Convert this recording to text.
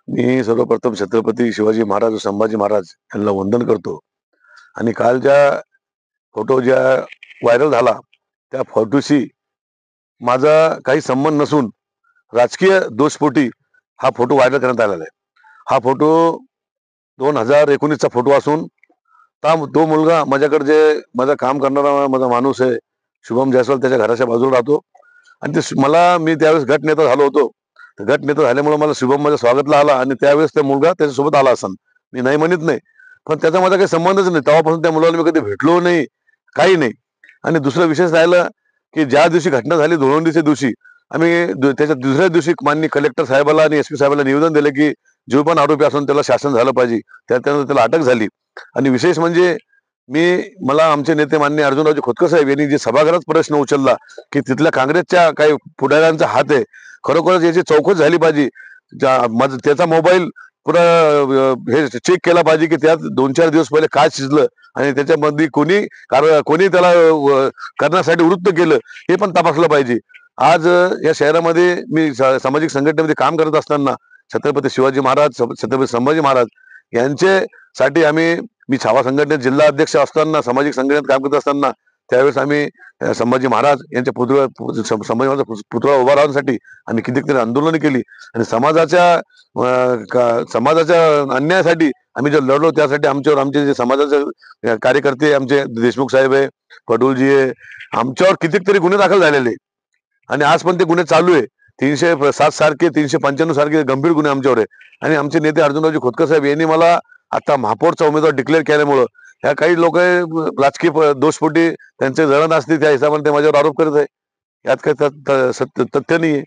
मी सर्वप्रथम छत्रपती शिवाजी महाराज व संभाजी महाराज यांना वंदन करतो आणि काल ज्या फोटो ज्या व्हायरल झाला त्या फोटोशी माझा काही संबंध नसून राजकीय दोषपोटी हा फोटो व्हायरल करण्यात आलेला आहे. हा फोटो 2019चा फोटो असून तो मुलगा माझ्याकडे जे माझं काम करणारा माझा माणूस आहे शुभम जायस्वाल त्याच्या घराच्या बाजूला राहतो आणि मला मी त्यावेळेस गटनेता झालो होतो. गटनेता झाल्यामुळे मला शुभम माझ्या स्वागतला आला आणि त्यावेळेस त्या मुलगा त्याच्यासोबत आला असन. मी नाही म्हणत नाही, पण त्याचा माझा काही संबंधच नाही. तेव्हापासून त्या मुलाला मी कधी भेटलो नाही, काही नाही. आणि दुसरं विशेष राहिलं की ज्या दिवशी घटना झाली धोळंडीच्या दिवशी आम्ही त्याच्या दुसऱ्या दिवशी माननीय कलेक्टर साहेबाला आणि एसपी साहेबाला निवेदन दिलं की जो पण आरोपी असून त्याला शासन झालं पाहिजे. त्यानंतर त्याला अटक झाली. आणि विशेष म्हणजे मला आमचे नेते माननीय अर्जुनरावजी खोतकर साहेब यांनी जे सभागृहात प्रश्न उचलला की तिथल्या काँग्रेसच्या काही पुढाऱ्यांचा हात आहे, खरोखरच याची चौकशी झाली पाहिजे. त्याचा मोबाईल पुरा हे चेक केला पाहिजे की त्यात 2-4 दिवस पहिले काय शिजलं आणि त्याच्यामध्ये कोणी त्याला करण्यासाठी वृत्त केलं हे पण तपासलं पाहिजे. आज या शहरामध्ये मी सामाजिक संघटनेमध्ये काम करत असताना छत्रपती शिवाजी महाराज छत्रपती संभाजी महाराज यांच्यासाठी मी छावा संघटनेत जिल्हा अध्यक्ष असताना सामाजिक संघटनेत काम करत असताना त्यावेळेस आम्ही संभाजी महाराज यांच्या संभाजी महाराज पुतळा उभा राहण्यासाठी आम्ही कितीतरी आंदोलन केली आणि समाजाच्या अन्यायासाठी आम्ही जे लढलो त्यासाठी आमचे जे समाजाचे कार्यकर्ते आमचे देशमुख साहेब आहे, पडुलजी आहे, आमच्यावर कितीतरी गुन्हे दाखल झालेले आणि आज पण ते गुन्हे चालू आहे. 307 सारखे 395 सारखे गंभीर गुन्हे आमच्यावर आहे. आणि आमचे नेते अर्जुनरावजी खोतकर साहेब यांनी मला आता महापौरचा उमेदवार डिक्लेअर केल्यामुळं ह्या काही लोक राजकीय दोषपोटी त्यांचे जळण असते त्या हिशोबाने ते माझ्यावर आरोप करत आहे. यात काही तथ्य नाहीये.